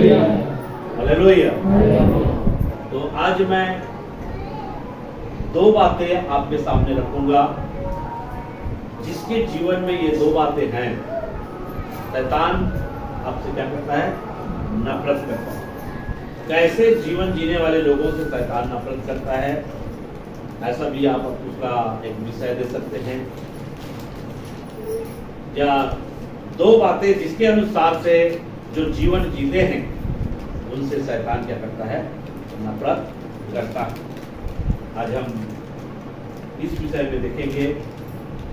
Hallelujah. तो आज मैं दो बातें आपके सामने रखूंगा, जिसके जीवन में ये दो बातें हैं। शैतान आपसे क्या करता है? नफरत करता है। कैसे जीवन जीने वाले लोगों से शैतान नफरत करता है, ऐसा भी आप उसका एक विषय दे सकते हैं। या दो बातें जिसके अनुसार से जो जीवन जीते हैं उनसे शैतान क्या करता है? नफरत करता है। आज हम इस विषय में देखेंगे।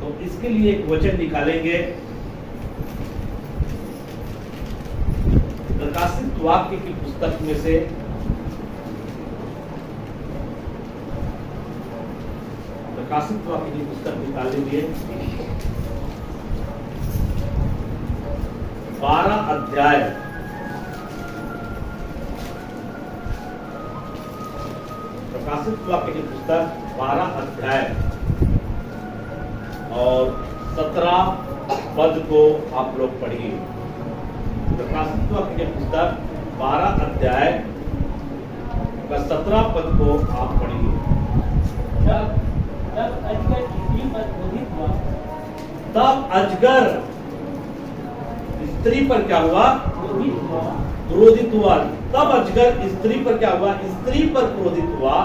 तो इसके लिए एक वचन निकालेंगे, प्रकाशित वाक्य की पुस्तक में से प्रकाशित वाक्य की पुस्तक निकाल लीजिए। 12 अध्याय प्रकाशित वाक्य की पुस्तक 12 अध्याय और 17 पद को आप लोग पढ़िए। प्रकाशित वाक्य की पुस्तक 12 अध्याय का 17 पद को आप पढ़िए। तब अजगर स्त्री पर क्रोधित हुआ। तब अजगर स्त्री पर क्या हुआ? क्रोधित हुआ। तब अजगर स्त्री पर क्या हुआ? स्त्री पर क्रोधित हुआ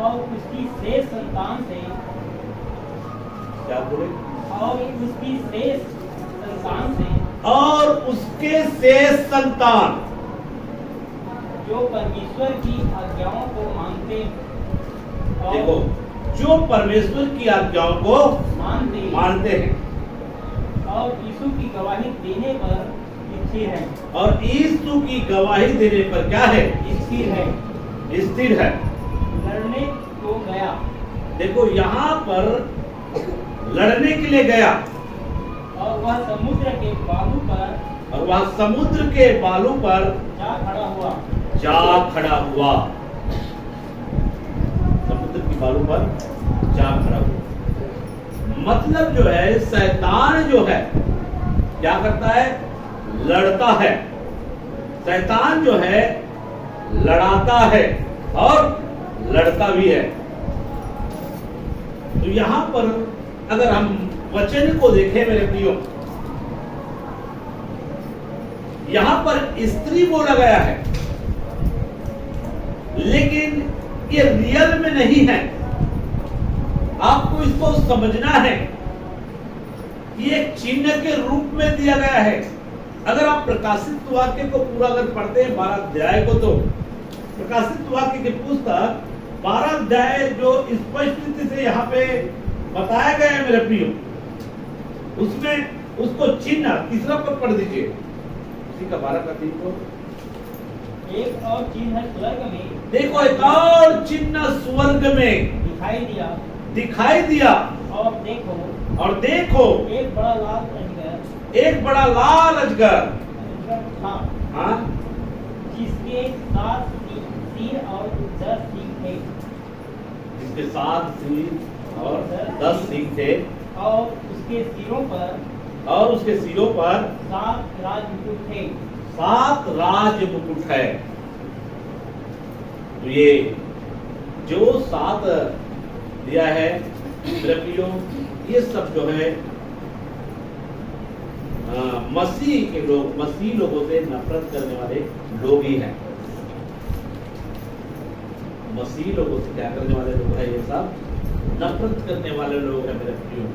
और उसकी शेष संतान से क्या बोले? और उसकी शेष संतान से और उसके शेष संतान जो परमेश्वर की आज्ञाओं को मानते और देखो, जो परमेश्वर की आज्ञाओं को मानते हैं और यीशु की गवाही देने पर स्थिर है। और यीशु की गवाही देने पर क्या है? स्थिर है। स्थिर है। लड़ने को गया। देखो, यहाँ पर लड़ने के लिए गया और वह समुद्र के बालू पर जा खड़ा हुआ। समुद्र की बालू पर जा खड़ा हुआ। मतलब जो है, शैतान जो है क्या करता है? लड़ता है। शैतान जो है लड़ाता है और लड़ता भी है। तो यहां पर अगर हम वचन को देखें मेरे प्रियो, यहां पर स्त्री बोला गया है, लेकिन ये रियल में नहीं है। आपको इसको समझना है। ये एक चिन्ह के रूप में दिया गया है। अगर आप प्रकाशित वाक्य को पूरा अगर पढ़ते हैं 12 अध्याय को, तो प्रकाशित वाक्य की पुस्तक 12 अध्याय जो स्पष्ट रीति से यहाँ पे बताया गया है मेरे प्रियो, उसमें उसको चिन्ह तीसरा पद पढ़ दीजिए। उसी का 12 का 3 को एक और चिन्ह स्वर्ग में देखो, एक और चिन्ह स्वर्ग में दिखाई दिया और देखो एक बड़ा लाल अजगर था, हाँ, जिसके 7 सिर और 10 सींग थे। जिसके 7 सिर और 10 सींग थे और उसके सिरों पर 7 राजमुकुट थे। 7 राजमुकुट है। तो ये जो 7 दिया है मेरे प्रियो, ये सब जो है मसीह के लोग, मसीह लोगों से नफरत करने वाले लोग ही हैं। मसीह लोगों से क्या करने वाले लोग हैं? ये सब नफरत करने वाले लोग हैं मेरे प्रियो।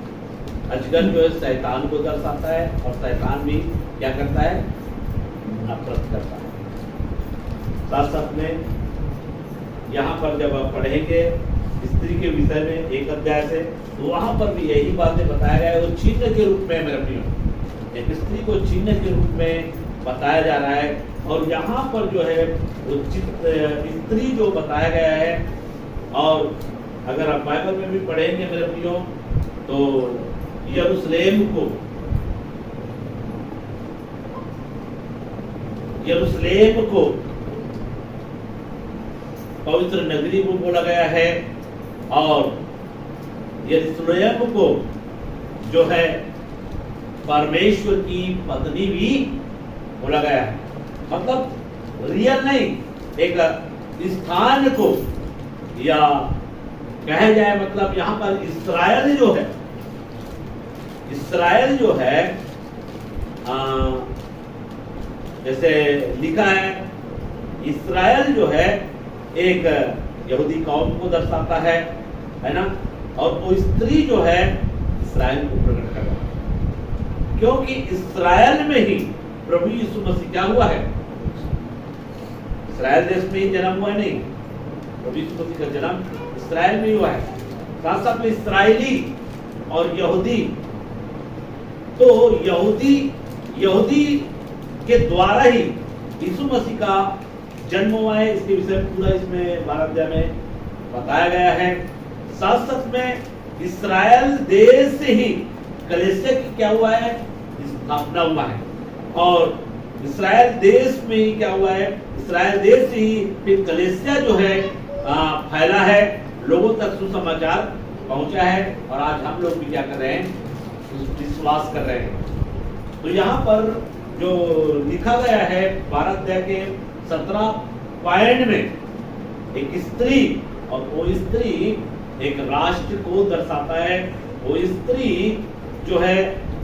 अजगर जो है शैतान को दर्शाता है और शैतान भी क्या करता है? नफरत करता है। साथ साथ में यहाँ पर जब आप पढ़ेंगे स्त्री के विषय में 1 अध्याय से, तो वहां पर भी यही बातें बताया गया है। वो चिन्ह के रूप में मेरे प्रियो, एक स्त्री को चिन्ह के रूप में बताया जा रहा है। और यहाँ पर जो है वो स्त्री जो बताया गया है। और अगर आप बाइबल में भी पढ़ेंगे मेरे प्रियो, तो यरूशलेम को पवित्र नगरी को बोला गया है। और यरूशलेम को जो है परमेश्वर की पत्नी भी बोला गया है। मतलब रियल नहीं, एक स्थान को, या कहे जाए मतलब यहाँ पर इस्राएल जो है, इस्राएल जो है जैसे लिखा है, इस्राएल जो है एक यहूदी कौम को दर्शाता है ना, और वो स्त्री जो है इस्राएल को प्रकट कर रहा है, क्योंकि इस्राएल में ही प्रभु यीशु मसीह क्या हुआ है, इस्राएल देश में ही जन्म हुआ है, नहीं, प्रभु यीशु मसीह का जन्म इस्राएल में ही हुआ है। साथ साथ में इस्राएली और यहूदी, तो यहूदी के द्वारा ही यीशु मसीह का जन्म हुआ है, इसके विषय पूरा इसमें 12 अध्याय में बताया गया है। साथ साथ में इस्राएल देश से ही कलीसिया की क्या हुआ है, स्थापना हुआ है, और इस्राएल देश में ही क्या हुआ है, इस्राएल देश से ही फिर कलीसिया जो है फैला है, लोगों तक सुसमाचार पहुंचा है, और आज हम लोग भी क्या कर रहे हैं, विश्वास कर रहे हैं। तो यहाँ पर जो लिखा गया है 12 अध्याय के 17 पॉइंट में, एक स्त्री, और वो स्त्री एक राष्ट्र को दर्शाता है, वो स्त्री जो है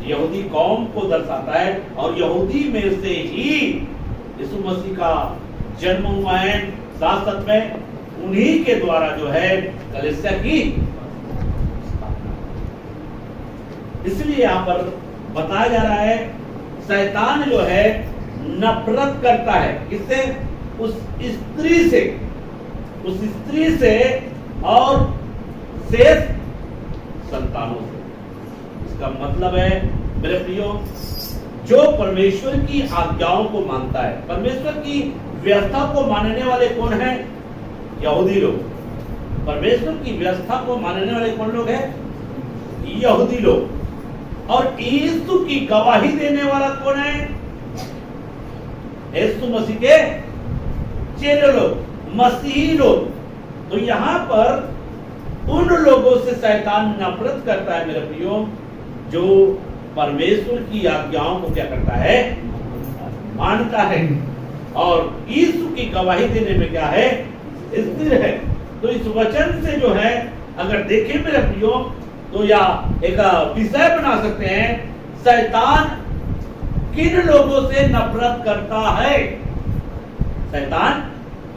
यहूदी कौम को दर्शाता है, और यहूदी में से ही यीशु मसीह का जन्म हुआ है। साथ साथ में उन्हीं के द्वारा जो है कलीसिया की, इसलिए यहाँ पर बताया जा रहा है शैतान जो है नफरत करता है, किससे, उस स्त्री से और शेष संतानों से। इसका मतलब है मेरे प्रियो, जो परमेश्वर की आज्ञाओं को मानता है, परमेश्वर की व्यवस्था को मानने वाले कौन है, यहूदी लोग। परमेश्वर की व्यवस्था को मानने वाले कौन लोग हैं, यहूदी लोग। और यीशु की गवाही देने वाला कौन है, यीशु मसीह के चेले लोग, मसीही लोग। तो यहाँ पर उन लोगों से शैतान नफरत करता है मेरे प्रियो, जो परमेश्वर की आज्ञाओं को क्या करता है, मानता है, और यीशु की गवाही देने में क्या है, स्थिर है। तो इस वचन से जो है अगर देखें मेरे प्रियो, तो या एक विषय बना सकते हैं, शैतान किन लोगों से नफरत करता है, शैतान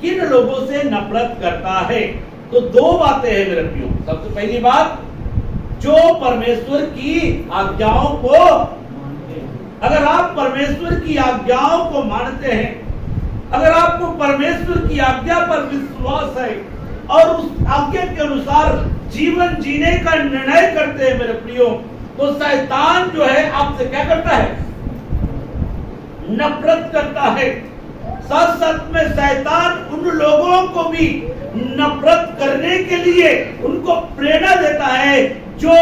किन लोगों से नफरत करता है। तो दो बातें हैं मेरे प्रियो। सबसे पहली बात, जो परमेश्वर की आज्ञाओं को, अगर आप परमेश्वर की आज्ञाओं को मानते हैं, अगर आपको परमेश्वर की आज्ञा पर विश्वास है और उस आज्ञा के अनुसार जीवन जीने का निर्णय करते हैं मेरे प्रियो, तो शैतान जो है आपसे क्या करता है, नफरत करता है। साथ साथ में शैतान उन लोगों को भी नफरत करने के लिए उनको प्रेरणा देता है जो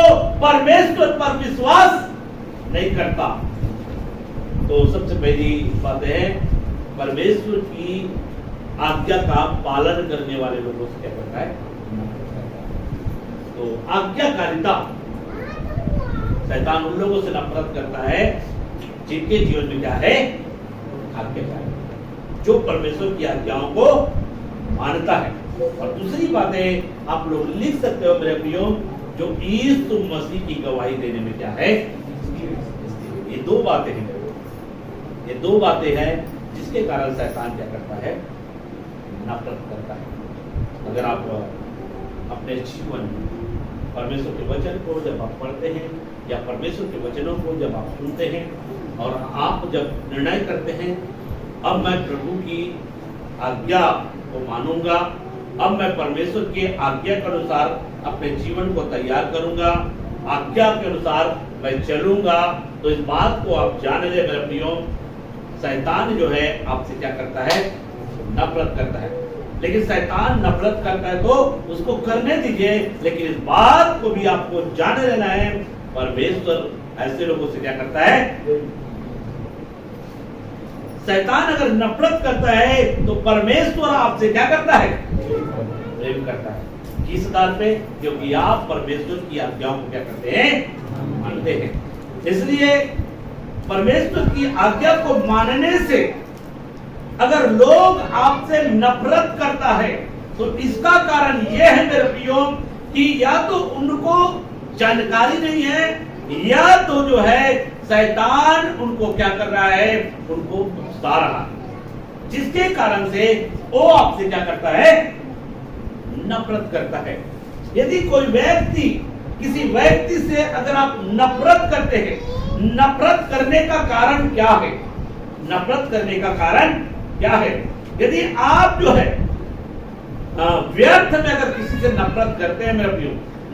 परमेश्वर पर विश्वास नहीं करता। तो सबसे पहली बात है, परमेश्वर की आज्ञा का पालन करने वाले लोगों से क्या करता है, तो आज्ञाकारिता। शैतान उन लोगों से नफरत करता है जिनके जीवन में क्या है, आज्ञाकारिता, जो परमेश्वर की आज्ञाओं को मानता है। और दूसरी बात है, आप लोग लिख सकते हो मेरे प्रियो, जो यीशु मसीह की गवाही देने में क्या है, ये दो बातें हैं, ये दो बातें हैं जिसके कारण शैतान क्या करता है, नफरत करता है। अगर आप अपने जीवन परमेश्वर के वचन को जब आप पढ़ते हैं, या परमेश्वर के वचनों को जब आप सुनते हैं, और आप जब निर्णय करते हैं, अब मैं प्रभु की आज्ञा को मानूंगा, अब मैं परमेश्वर के आज्ञा के अनुसार अपने जीवन को तैयार करूंगा, आज्ञा के अनुसार मैं चलूंगा, तो इस बात को आप जान ले मेरे प्रियो, शैतान जो है आपसे क्या करता है, नफरत करता है। लेकिन शैतान नफरत करता है तो उसको करने दीजिए, लेकिन इस बात को भी आपको जान लेना है, परमेश्वर ऐसे लोगों से क्या करता है, शैतान अगर नफरत करता है तो परमेश्वर आपसे क्या करता है, प्रेम करता है। किस आधार पे, क्योंकि आप परमेश्वर की आज्ञाओं को क्या करते हैं, मानते हैं। इसलिए परमेश्वर की आज्ञा को मानने से अगर लोग आपसे नफरत करता है तो इसका कारण यह है मेरे प्रियो कि या तो उनको जानकारी नहीं है या तो जो है शैतान उनको क्या कर रहा है, उनको उकसा रहा है, जिसके कारण से वो आपसे क्या करता है, नफरत करता है। यदि कोई व्यक्ति किसी व्यक्ति से अगर आप नफरत करते हैं, नफरत करने का कारण क्या है, नफरत करने का कारण क्या है? यदि आप जो है व्यर्थ में अगर किसी से नफरत करते हैं मेरे प्रियो,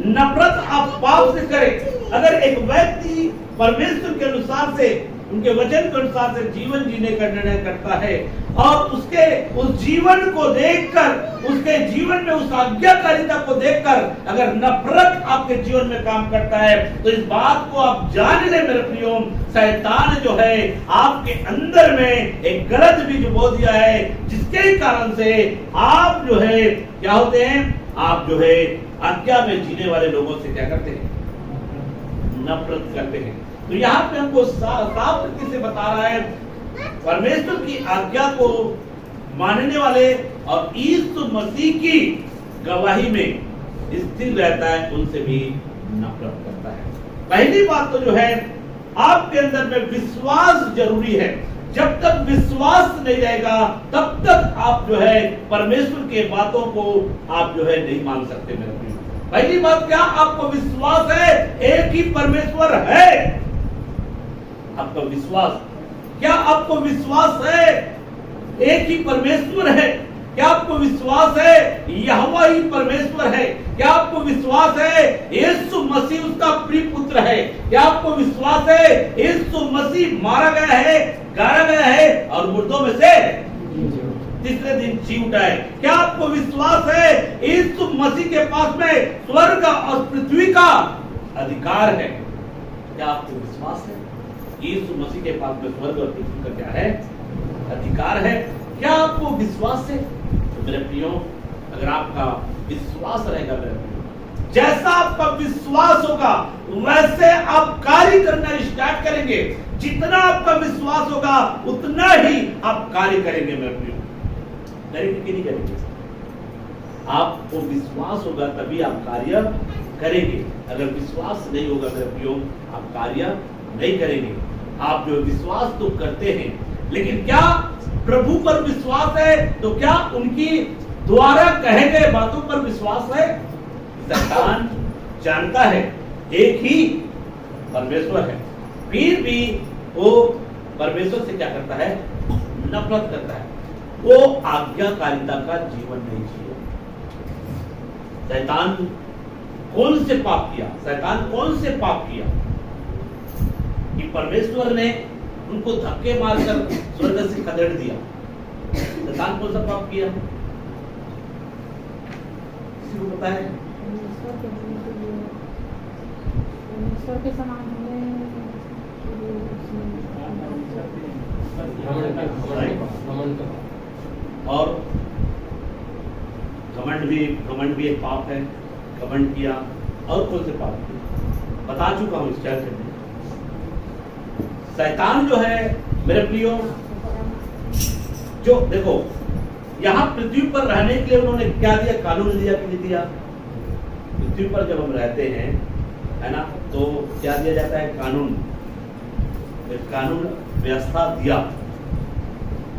नफरत आप पाप से करें। अगर एक व्यक्ति परमेश्वर के अनुसार से, उनके वचन के अनुसार से जीवन जीने का निर्णय करता है और उसके उस जीवन को देखकर, उसके जीवन में उस आज्ञाकारिता को देखकर अगर नफरत आपके जीवन में काम करता है तो इस बात को आप जान ले मेरे प्रियो, शैतान जो है आपके अंदर में एक गलत बीज बो दिया है, जिसके कारण से आप जो है क्या होते हैं, आप जो है आज्ञा में जीने वाले लोगों से क्या करते हैं, नफरत करते हैं। तो यहाँ पे हमको साफ तरीके से बता रहा है, परमेश्वर की आज्ञा को मानने वाले और यीशु मसीह की गवाही में स्थिर रहता है, उनसे भी नफरत करता है। पहली बात तो जो है आपके अंदर में विश्वास जरूरी है। जब तक विश्वास नहीं रहेगा तब तक आप जो है परमेश्वर के बातों को आप जो है नहीं मान सकते मेरे प्रिय। पहली बात क्या, आपको विश्वास है एक ही परमेश्वर है, आपका विश्वास, क्या आपको विश्वास है एक ही परमेश्वर है? क्या आपको विश्वास है यहोवा ही परमेश्वर है? क्या आपको विश्वास है यीशु मसीह उसका प्रिय पुत्र है? क्या आपको विश्वास है यीशु मसीह मारा गया है, गाड़ा गया है और मुर्दों में से तीसरे दिन जी उठा है? क्या आपको विश्वास है यीशु मसीह के पास में स्वर्ग और पृथ्वी का अधिकार है? क्या आपको विश्वास है यीशु मसीह के पास में स्वर्ग और पृथ्वी का क्या है, अधिकार है? क्या आपको विश्वास है? तो मेरे प्रियो, अगर आपका विश्वास रहेगा मेरे प्रियो, जैसा आपका विश्वास होगा वैसे आप कार्य करना स्टार्ट करेंगे। जितना आपका विश्वास होगा उतना ही आप कार्य करेंगे मेरे प्रियो। करेंगे कि नहीं करेंगे? आपको विश्वास होगा तभी आप कार्य करेंगे। अगर विश्वास नहीं होगा मेरे प्रियो, आप कार्य नहीं करेंगे। आप जो विश्वास तो करते हैं, लेकिन क्या प्रभु पर विश्वास है? तो क्या उनकी द्वारा कहे गए बातों पर विश्वास है? शैतान जानता है एक ही परमेश्वर है, फिर भी वो परमेश्वर से क्या करता है, नफरत करता है। वो आज्ञाकारिता का जीवन नहीं जिए। शैतान कौन से पाप किया? शैतान कौन से पाप किया कि परमेश्वर ने उनको धक्के मारकर स्वर्ग से खदेड़ दिया? शैतान कौन सा पाप किया? किसी को पता है? के समान और घमंड भी एक पाप है। घमंड किया। और कौन से पाप किए बता चुका हूं इस चर्चा में। शैतान जो है मेरे प्रियो, जो देखो यहां पृथ्वी पर रहने के लिए उन्होंने क्या दिया, कानून दिया कि नहीं दिया? पृथ्वी पर जब हम रहते हैं, है ना, तो क्या दिया जाता है, कानून। कानून व्यवस्था दिया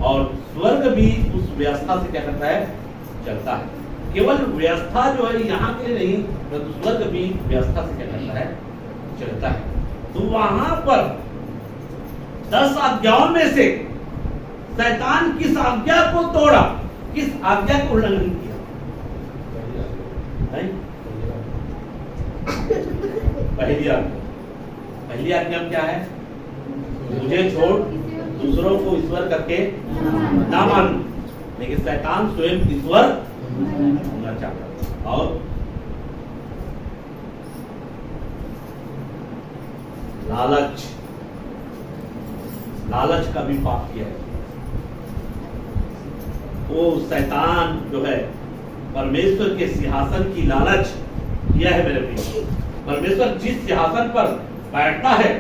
और स्वर्ग भी उस व्यवस्था से क्या करता है, चलता है। केवल व्यवस्था जो है यहाँ के लिए नहीं, तो स्वर्ग भी व्यवस्था से क्या करता है, चलता है। तो वहां पर 10 आज्ञाओं में से शैतान किस आज्ञा को तोड़ा, किस आज्ञा को उल्लंघन किया? पहली आज्ञा। पहली आज्ञा क्या है? मुझे छोड़ दूसरों को ईश्वर करके ना मान। लेकिन शैतान स्वयं ईश्वर होना चाहता। और लालच, लालच का भी पाप किया है। वो शैतान जो है परमेश्वर के सिंहासन की लालच किया है मेरे प्रिय। परमेश्वर जिस सिंहासन पर बैठता है,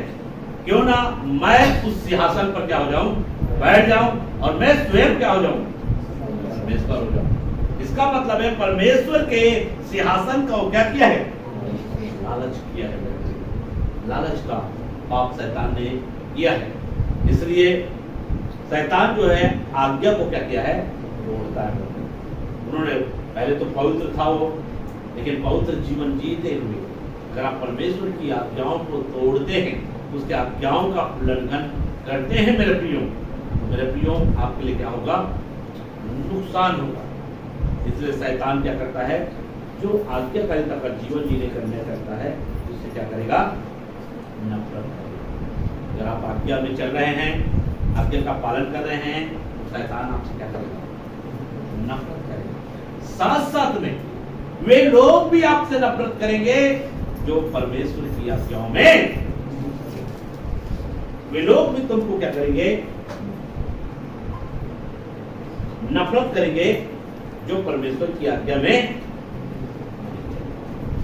क्यों ना मैं उस सिंहासन पर क्या हो जाऊं, बैठ जाऊं और मैं स्वयं क्या हो जाऊं, परमेश्वर हो जाऊं। इसका मतलब है परमेश्वर के सिंहासन का वो क्या किया है, लालच किया है। लालच का पाप शैतान ने किया है, इसलिए शैतान जो है आज्ञा को क्या किया है, तोड़ता है। उन्होंने पहले तो पवित्र था वो, लेकिन पवित्र जीवन जीते हुए अगर आप परमेश्वर की आज्ञाओं को तोड़ते हैं, उसके आज्ञाओं का उल्लंघन करते हैं मेरे प्रियो, आपके लिए क्या होगा, नुकसान होगा। इसलिए शैतान क्या करता है, जो आज्ञाकारिता का जीवन जीने करने करता है, उससे क्या करेगा, नफरत करेगा। अगर आप आज्ञा में चल रहे हैं, आज्ञा का पालन कर रहे हैं, तो शैतान आपसे क्या करेगा, नफरत करेगा। साथ साथ में वे लोग भी आपसे नफरत करेंगे जो परमेश्वर की आज्ञाओं में, वे लोग भी तुमको क्या करेंगे, नफरत करेंगे जो परमेश्वर की आज्ञा में।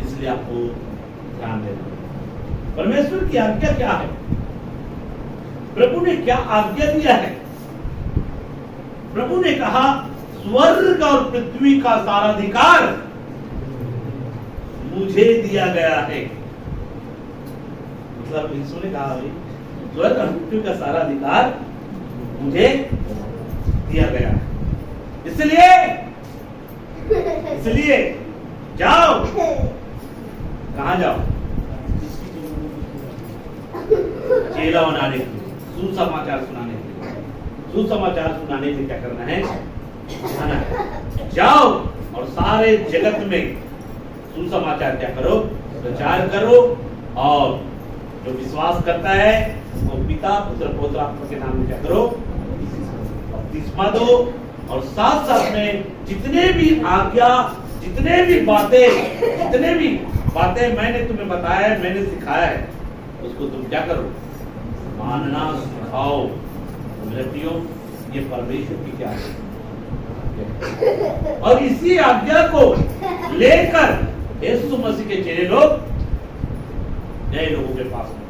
इसलिए आपको ध्यान देना, परमेश्वर की आज्ञा क्या है, प्रभु ने क्या आज्ञा दिया है। प्रभु ने कहा स्वर्ग और पृथ्वी का सारा अधिकार मुझे दिया गया है। मतलब यीशु ने कहा स्वर्ग और पृथ्वी का सारा अधिकार मुझे दिया गया है, इसलिए जाओ। कहां जाओ, चेला बनाने के लिए, सुसमाचार सुनाने के लिए। सुसमाचार सुनाने से क्या करना है, जाना है। जाओ और सारे जगत में सुसमाचार क्या करो, प्रचार करो, और जो विश्वास करता है वो पिता पुत्र पवित्र आत्मा के नाम में क्या करो, बपतिस्मा दो। और साथ साथ में जितने भी आज्ञा, जितने भी बातें मैंने तुम्हें बताया है, मैंने सिखाया है, उसको तुम क्या करो, मानना सिखाओ। मेरे प्रियो, ये परमेश्वर की क्या है, और इसी आज्ञा को लेकर यीशु मसीह के चेले लोग नए लोगों के पास हैं।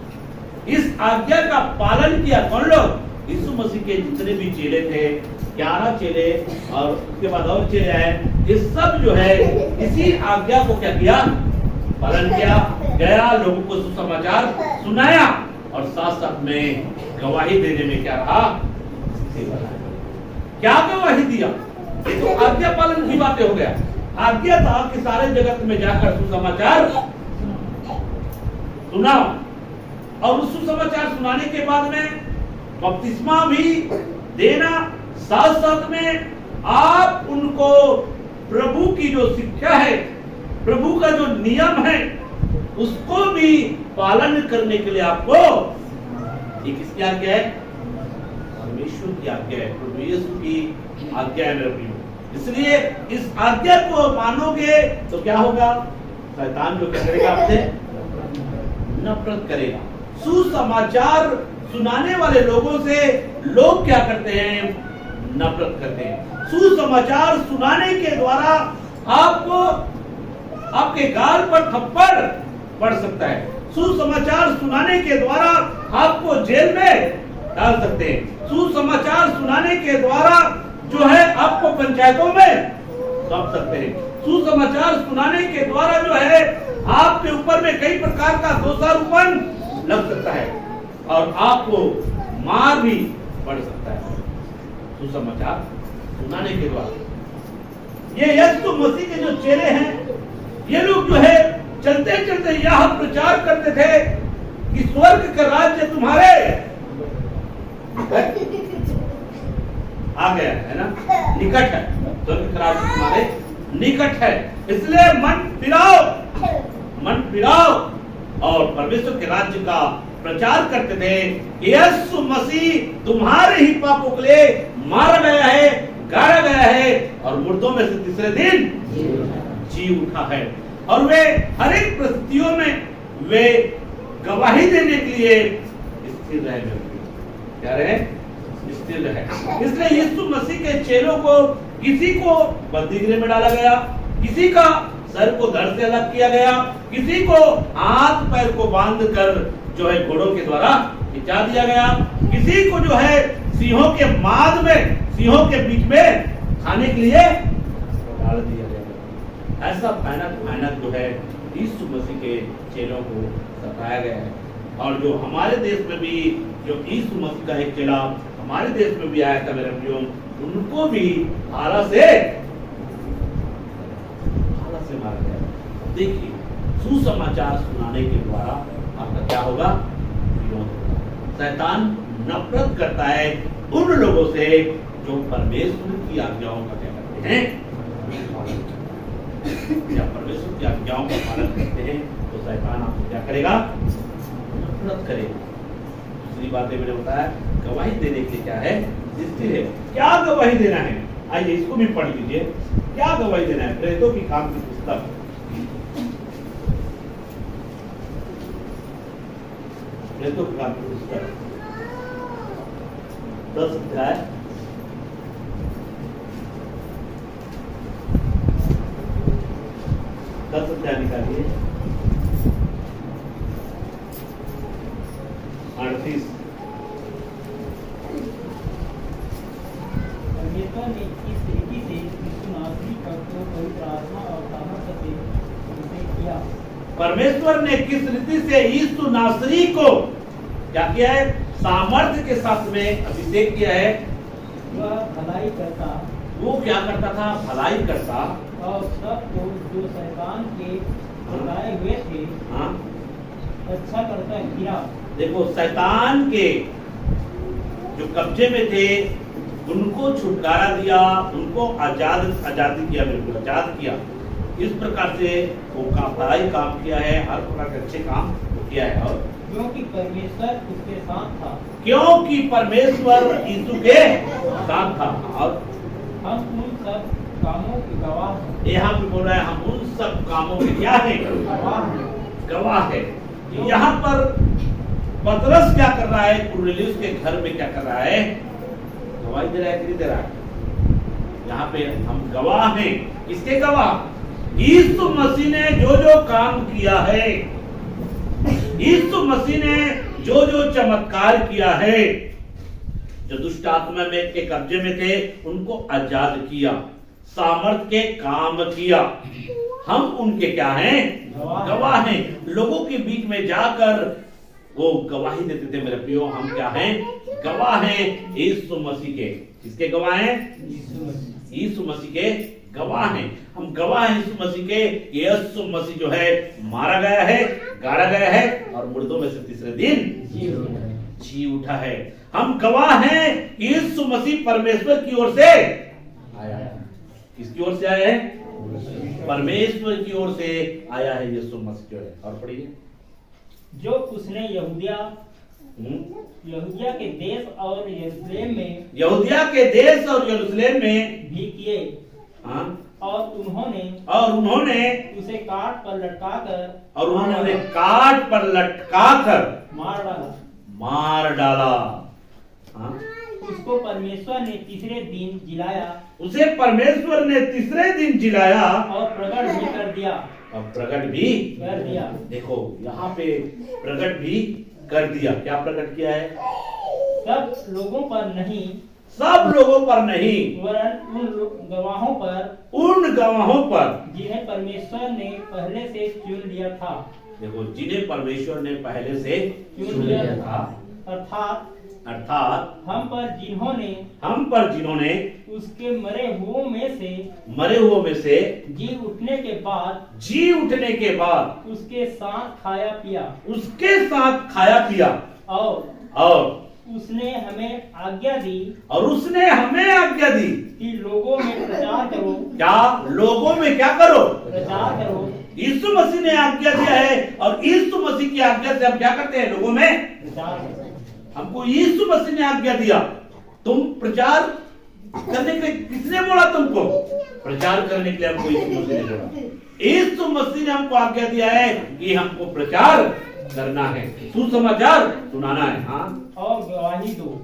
इस आज्ञा का पालन किया कौन लोग, यीशु मसीह के जितने भी चेले थे, 11 चेले और उसके बाद और चेले आए, ये सब जो है इसी आज्ञा को क्या किया, पालन किया। गया, लोगों को सुसमाचार सुनाया, और साथ साथ में गवाही देने में क्या रहा, क्या गवाही दिया। ये तो आज्ञा पालन की बातें हो गया। आज्ञा था कि सारे जगत में जाकर सुसमाचार सुनाओ, और उस सुसमाचार सुनाने के बाद में बपतिस्मा भी देना। साथ साथ में आप उनको प्रभु की जो शिक्षा है, प्रभु का जो नियम है, उसको भी पालन करने के लिए आपको, ये किसकी आज्ञा है, परमेश्वर की आज्ञा है, प्रभु यीशु की आज्ञा है मेरे प्रियो। इसलिए इस आज्ञा को मानोगे तो क्या होगा, शैतान जो क्या करेगा, आपसे नफरत करेगा। सुसमाचार सुनाने वाले लोगों से लोग क्या करते हैं, नफरत करते हैं। सुसमाचार सुनाने के द्वारा आपको, आपके गाल पर थप्पड़ पड़ सकता है। सुसमाचार सुनाने के द्वारा आपको जेल में डाल सकते हैं। सुसमाचार सुनाने के द्वारा जो है आपको पंचायतों में सौंप सकते हैं। सुसमाचार सुनाने के द्वारा जो है आपके ऊपर में कई प्रकार का दोषारोपण लग सकता है, और आपको मार भी पड़ सकता है सुसमाचार सुनाने के द्वारा। ये यीशु मसीह के जो चेले हैं, ये लोग जो है चलते चलते यह प्रचार करते थे कि स्वर्ग का राज्य तुम्हारे आ गया है ना, निकट है, स्वर्ग का राज्य तुम्हारे निकट है। इसलिए मन फिराओ और परमेश्वर के राज्य का प्रचार करते थे। यीशु मसीह तुम्हारे ही पापों के लिए मारा गया है, गाड़ा गया है, और मुर्दों में से तीसरे दिन जी उठा है। और वे हर एक परिस्थितियों में वे गवाही देने के लिए स्थिर रहे। क्या रहे, स्थिर रहे। इसलिए यीशु मसीह के चेलों को, किसी को बंदीगृह में डाला गया, किसी का सर को धड़ से अलग किया गया, किसी को हाथ पैर को बांध कर जो है घोड़ों के द्वारा खिंचा दिया गया, किसी को जो है सिंहों के माद में, सिंहों के बीच में खाने के लिए डाल दिया गया। ऐसा भयानक भयानक जो है यीशु मसीह के चेलों को सताया गया है। और जो हमारे देश में भी जो यीशु मसीह का एक चेला हमारे देश में भी आया था मेरे प्रियो, उनको भी भाला से मारा गया। देखिए, सुसमाचार सुनाने के द्वारा आपका क्या होगा? विरोध होगा। शैतान नफरत करता है उन लोगों से जो परमेश्वर की आज्ञाओं का क्या करते हैं, या परमेश्वर की आज्ञाओं का पालन करते हैं, तो शैतान आपको क्या करेगा? नफरत करेगा। दूसरी बातें मैंने बताया, गवाही देने के क्या है? स्थिर है। क्या गवाही देना है? आइए इसको भी पढ़ लीजिए। क्या गवाही देना है? प्रेरितों की काम की पुस्तक, प्रेरितों की काम की पुस्तक 10 अध्याय 10 अध्याय निकालिए 38। परमेश्वर ने इस रीति से यीशु नासरी का तो पवित्र आत्मा और सामर्थ्य से अभिषेक किया। परमेश्वर ने किस रीति से यीशु नासरी को क्या किया है? सामर्थ्य के साथ में अभिषेक किया है। वह भलाई करता, वो क्या करता था? भलाई करता और सबको जो शैतान के लगाए हुए थे हाँ, अच्छा करता गिरा। देखो, शैतान के जो कब्जे में थे उनको छुटकारा दिया, उनको आजादी किया, बिल्कुल आजाद किया। इस प्रकार से वो भलाई काम किया है, हर प्रकार के अच्छे काम किया है। और क्योंकि परमेश्वर उसके साथ था, क्योंकि परमेश्वर यीशु के साथ था। और हम उन सब कामों के गवाह हैं। यहाँ पे बोल रहा है हम उन सब कामों के क्या है? गवाह हैं। गवाह है। यहाँ पर पतरस क्या कर रहा है? कुरनेलियुस के घर में क्या कर रहा है? गवाही दे रहा है कि नहीं दे रहा है? यहाँ पे हम गवाह हैं। किसके गवाह? यीशु मसीह ने जो जो काम किया है, यीशु मसीह ने जो जो चमत्कार किया है, जो दुष्ट आत्मा में के कब्जे में थे उनको आजाद किया, सामर्थ के काम किया। हम उनके क्या हैं? गवाह हैं। लोगों के बीच में जाकर वो गवाही देते थे मेरे प्रियो, हम क्या हैं? गवाह हैं यीशु मसीह के। किसके गवाह हैं? यीशु मसीह के गवाह हैं। हम गवाह हैं यीशु मसीह के। यीशु मसीह जो है मारा गया है, गाड़ा गया है और मुर्दों में से तीसरे दिन जी उठा है। हम गवाह हैं यीशु मसीह परमेश्वर की ओर से आया है। किसकी ओर से आया है? परमेश्वर की ओर से आया है यीशु मसीह जो है। और पढ़िए, जो उसने यहूदिया के देश और यरूशलेम में, यहूदिया के देश और यरूशलेम में भी किए। हाँ, और उन्होंने उसे काट पर लटका कर मार डाला। हाँ, उसको परमेश्वर ने तीसरे दिन जिलाया, उसे परमेश्वर ने तीसरे दिन जिलाया और प्रकट भी कर दिया। और प्रकट भी कर दिया। देखो यहाँ पे प्रकट भी कर दिया। क्या प्रकट किया है? सब लोगों पर नहीं, सब लोगों पर नहीं, वरन उन गवाहों पर जिन्हें परमेश्वर ने पहले से चुन लिया था। देखो, जिन्हें परमेश्वर ने पहले से चुन लिया था, अर्थात हम पर जिन्होंने उसके मरे हुओं में से जी उठने के बाद उसके साथ खाया पिया और उसने हमें आज्ञा दी कि लोगों में प्रचार करो। क्या? लोगों में क्या करो? प्रचार करो। यीशु मसीह ने आज्ञा दिया है और यीशु मसीह की आज्ञा से हम क्या करते हैं? लोगों में प्रचार करो। हमको यीशु मसीह ने आज्ञा दिया। तुम प्रचार करने के लिए किसने बोला तुमको? प्रचार करने के लिए हमको यीशु मसीह ने बोला। यीशु मसीह ने हमको आज्ञा दिया है कि हमको प्रचार करना है, सुसमाचार सुनाना है। हाँ, और गवाही दो।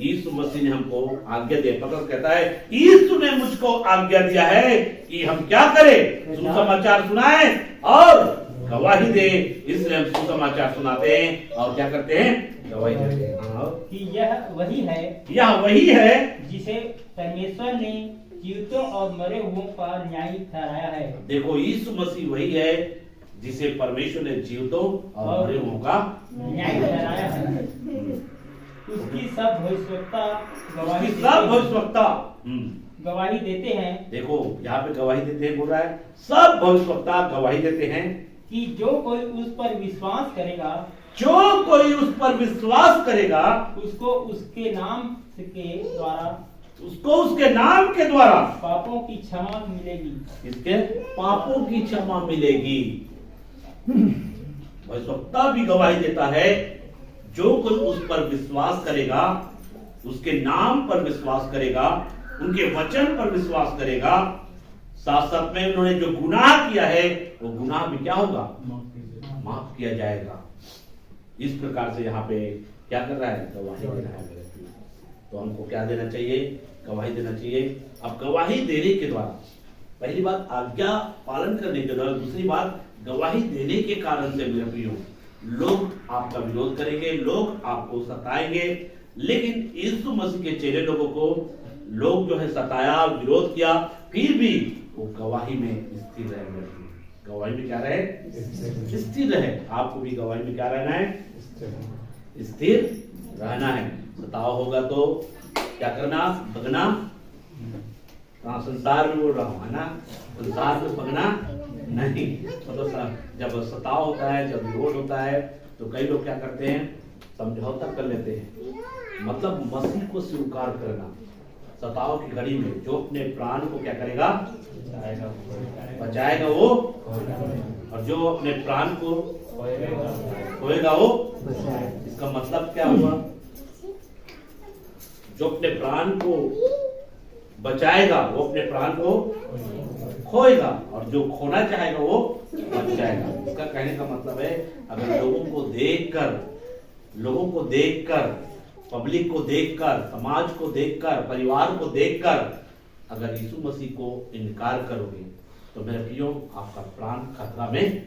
यीशु मसीह ने हमको आज्ञा दिया। पतरस कहता है यीशु ने मुझको आज्ञा दिया है कि हम क्या करें? सुसमाचार सुनाएं और गवाही दे। इसलिए हम सुसमाचार सुनाते हैं और क्या करते हैं? गवाही देते हैं। हाँ, कि यह वही है यह वही है जिसे परमेश्वर ने जीवितों और मरे हुओं का न्यायी ठहराया है। देखो यीशु मसीह वही है जिसे परमेश्वर ने जीवितों और मरे हुओं का न्याय ठहराया है। उसकी सब भविष्यवक्ता गवाही उसकी देते सब हैं। भविष्यवक्ता गवाही देते हैं देखो यहाँ पे गवाही देते हैं बोल रहा है, सब भविष्यवक्ता गवाही देते हैं कि जो कोई उस पर विश्वास करेगा जो कोई उस पर विश्वास करेगा उसको उसके नाम के द्वारा उसको उसके नाम के द्वारा पापों की क्षमा मिलेगी। इसके पापों की क्षमा मिलेगी। भविष्यवक्ता भी गवाही देता है जो कोई उस पर विश्वास करेगा, उसके नाम पर विश्वास करेगा, उनके वचन पर विश्वास करेगा, साथ साथ में उन्होंने जो गुनाह किया है वो गुनाह भी क्या होगा, माफ किया जाएगा। इस प्रकार से यहाँ पे क्या कर रहा है, गवाही दे रहा है। तो हमको क्या देना चाहिए, गवाही देना चाहिए। अब गवाही देने के द्वारा पहली बात आज्ञा पालन करने के द्वारा, दूसरी बात गवाही देने के कारण से मेरे प्रियो लोग आपका विरोध करेंगे, लोग आपको सताएंगे। लेकिन यीशु मसीह के चेले लोगों को लोग जो है सताया, विरोध किया, फिर भी वो गवाही में स्थिर रहे। मेरे प्रियो गवाही में क्या रहे, स्थिर रहे। आपको भी गवाही में क्या रहना है, स्थिर रहना है। सताव होगा तो क्या करना, भगना। हाँ, संसार में बोल रहा हूँ है ना, संसार में भगना नहीं। मतलब जब सताव होता है, जब विरोध होता है तो कई लोग क्या करते हैं, समझौता कर लेते हैं। मतलब मसीह को स्वीकार करना। सताव की घड़ी में जो अपने प्राण को क्या करेगा, बचाएगा वो, और जो अपने प्राण को खोएगा वो। इसका मतलब क्या हुआ, जो अपने प्राण को बचाएगा वो अपने प्राण को खोएगा, और जो खोना चाहेगा वो बच जाएगा। इसका कहने का मतलब है अगर लोगों को देखकर, पब्लिक को देखकर, समाज को देखकर, परिवार को देखकर अगर यीशु मसीह को इनकार करोगे तो मेरे प्रियो आपका प्राण खतरा में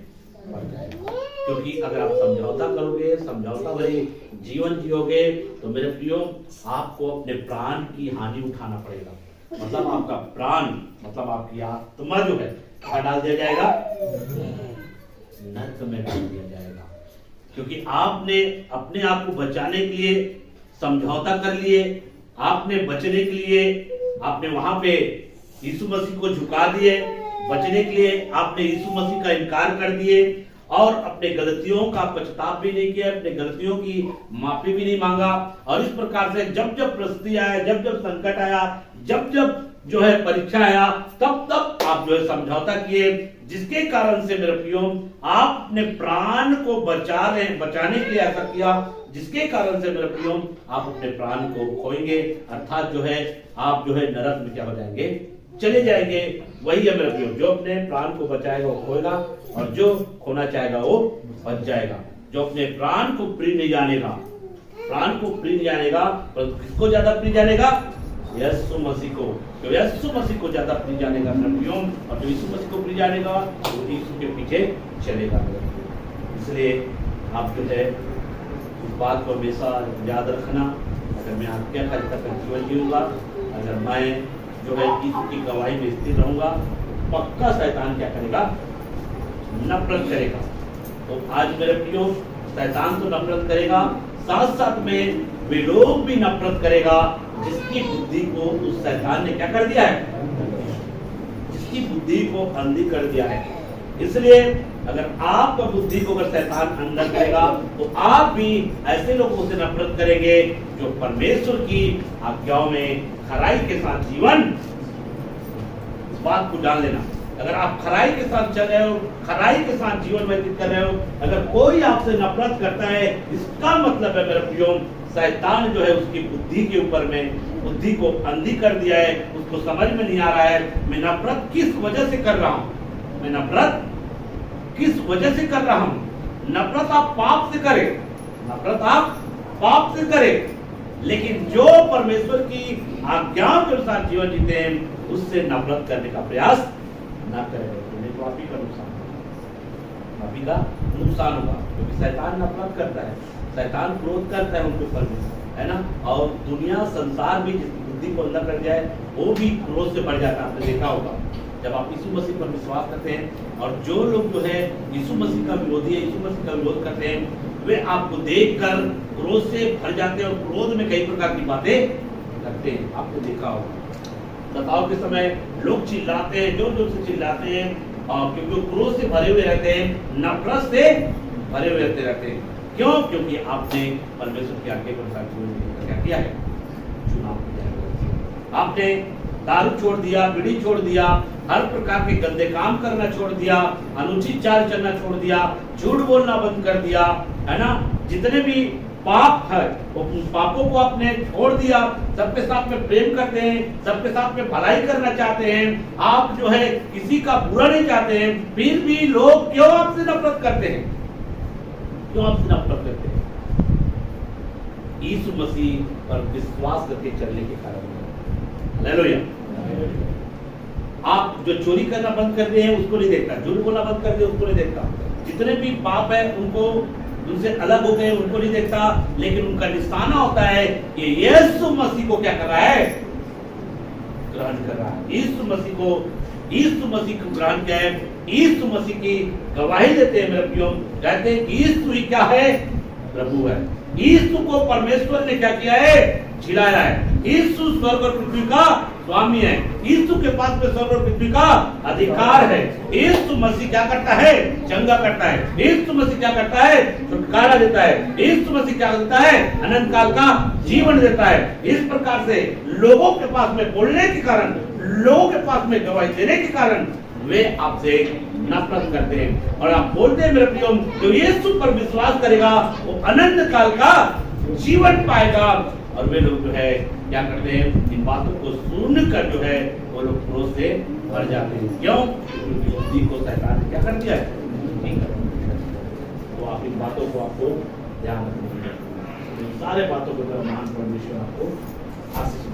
पड़ जाएगा। क्योंकि अगर आप समझौता करोगे, समझौता भरे जीवन जियोगे तो मेरे प्रियो आपको अपने प्राण की हानि उठाना पड़ेगा। मतलब आपका प्राण, मतलब आपकी आत्मा जो है क्या डाल दिया जाएगा, नरक में डाल दिया जाएगा। क्योंकि आपने अपने आप को बचाने के लिए समझौता कर लिए, आपने बचने के लिए आपने वहां पे यीशु मसीह को झुका दिए, बचने के लिए आपने यीशु मसीह का इनकार कर दिए, और अपने गलतियों का पछतावा भी नहीं किया, अपने गलतियों की माफी भी नहीं मांगा। और इस प्रकार से जब जब परिस्थिति आया, जब जब संकट आया, जब जब जो है परीक्षा आया, तब तब आप जो है समझौता किए, जिसके कारण से मेरे प्रियो आप अपने प्राण को बचाने के लिए ऐसा किया, जिसके कारण से मेरे प्रियो आप अपने प्राण को खोएंगे। अर्थात जो है आप जो है नरक में क्या हो जाएंगे, चले जाएंगे। वही है मेरे प्रियो, जो अपने प्राण को बचाएगा वो खोएगा, और जो खोना चाहेगा वो बच जाएगा। जो अपने प्राण को प्रिय नहीं जानेगा, प्राण को प्रिय नहीं जानेगा, पर किसको ज्यादा प्रिय जानेगा, यीशु मसीह को। जो यीशु मसीह को ज्यादा प्रिय जानेगा मेरे प्रियो, और जो यीशु मसीह को प्रिय जानेगा वो यीशु के पीछे चलेगा मेरे प्रियो। इसलिए आप जो है इस बात को हमेशा याद रखना। अगर मैं आज्ञा का जीवन जीऊंगा, अगर मैं जो है यीशु की गवाही में स्थिर रहूंगा, पक्का शैतान क्या करेगा, नफरत करेगा। तो आज मेरे प्रियो शैतान तो नफरत करेगा, साथ साथ में वे लोग भी नफरत करेगा जिसकी बुद्धि को उस शैतान ने क्या कर दिया है, जिसकी बुद्धि को अंधी कर दिया है। इसलिए अगर आपका बुद्धि को अगर शैतान अंधा करेगा तो आप भी ऐसे लोगों से नफरत करेंगे जो परमेश्वर की आज्ञाओं में खराई के साथ जीवन। इस बात को जान लेना, अगर आप खराई के साथ चल रहे हो, खराई के साथ जीवन व्यतीत कर रहे हो, अगर कोई आपसे नफरत करता है, इसका मतलब है मेरे प्रियो शैतान जो है उसकी बुद्धि के ऊपर में बुद्धि को अंधी कर दिया है। उसको समझ में नहीं आ रहा है मैं नफरत किस वजह से कर रहा हूं, मैं नफरत किस वजह से कर रहा हूं। नफरत आप पाप से करें, नफरत आप पाप से करें, लेकिन जो परमेश्वर की आज्ञाओं के अनुसार जीवन जीते हैं उससे नफरत करने का प्रयास ना करें, नहीं तो आप ही का नुकसान होगा, क्योंकि शैतान नफरत करता है। शैतान क्रोध करता है उनके ऊपर भी, है ना। और दुनिया संसार भी जिसकी बुद्धि को अंदर कर जाए वो भी क्रोध से बढ़ जाता है। आपने देखा होगा जब आप यीशु मसीह पर विश्वास करते हैं और जो लोग जो है यीशु मसीह का विरोधी है, यीशु मसीह का विरोध करते हैं, वे आपको देखकर क्रोध से भर जाते हैं और क्रोध में कई प्रकार की बातें करते हैं। आपने देखा होगा सताव के समय लोग चिल्लाते हैं, जोर जोर से चिल्लाते हैं, और क्योंकि वो क्रोध से भरे हुए रहते हैं, नफरत से भरे हुए रहते हैं। क्यों? क्योंकि आपने परमेश्वर की आज्ञा के अनुसार क्या किया है, चुनाव किया है। आपने दारू छोड़ दिया, बीड़ी छोड़ दिया, हर प्रकार के गंदे काम करना छोड़ दिया, अनुचित चाल चलना छोड़ दिया, झूठ बोलना बंद कर दिया, है ना। जितने भी पाप है वो पापों को आपने छोड़ दिया, सबके साथ में प्रेम करते हैं, सबके साथ में भलाई करना चाहते हैं, आप जो है किसी का बुरा नहीं चाहते हैं। फिर भी लोग क्यों आपसे नफरत करते हैं? क्यों आपसे नफरत करते हैं? यीशु मसीह पर विश्वास करके चलने के कारण। हालेलुया। आप जो चोरी करना बंद कर दिए हैं उसको नहीं देखता, झूठ बोलना बंद कर दिए उसको नहीं देखता, जितने भी पाप है उनको उनसे अलग हो गए उनको नहीं देखता, लेकिन उनका निशाना होता है कि यीशु मसीह को क्या कर रहा है, ग्रहण कर रहा है। यीशु मसीह को ग्रहण किया है, यीशु मसीह की गवाही देते हैं मेरे प्रियो, कहते हैं कि यीशु ही क्या है, प्रभु है। यीशु को परमेश्वर ने क्या किया है, छिलाया है। यीशु स्वर्ग और पृथ्वी का स्वामी है, यीशु के पास में स्वर्ग और पृथ्वी का अधिकार है। यीशु मसीह क्या करता है, चंगा करता है। यीशु मसीह क्या करता है, छुटकारा देता है। यीशु मसीह क्या देता है, अनंत काल का जीवन देता है। इस प्रकार से लोगों के पास में बोलने के कारण, लोगों के पास में गवाही देने के कारण वे आपसे नफरत करते हैं। और आप बोलते हैं मेरे प्रियो, जो यीशु पर विश्वास करेगा वो अनंत काल का जीवन पाएगा। और वे लोग जो है क्या करते हैं, इन बातों को सुनकर जो है वो लोग क्रोध से भर जाते हैं। क्यों? क्योंकि बुद्धि को शैतान ने क्या कर दिया है, नहीं कर दिया। तो आप इन बातों को आपको ध्यान रखना है। इन सारे बातों को महान परमेश्वर आपको आशीष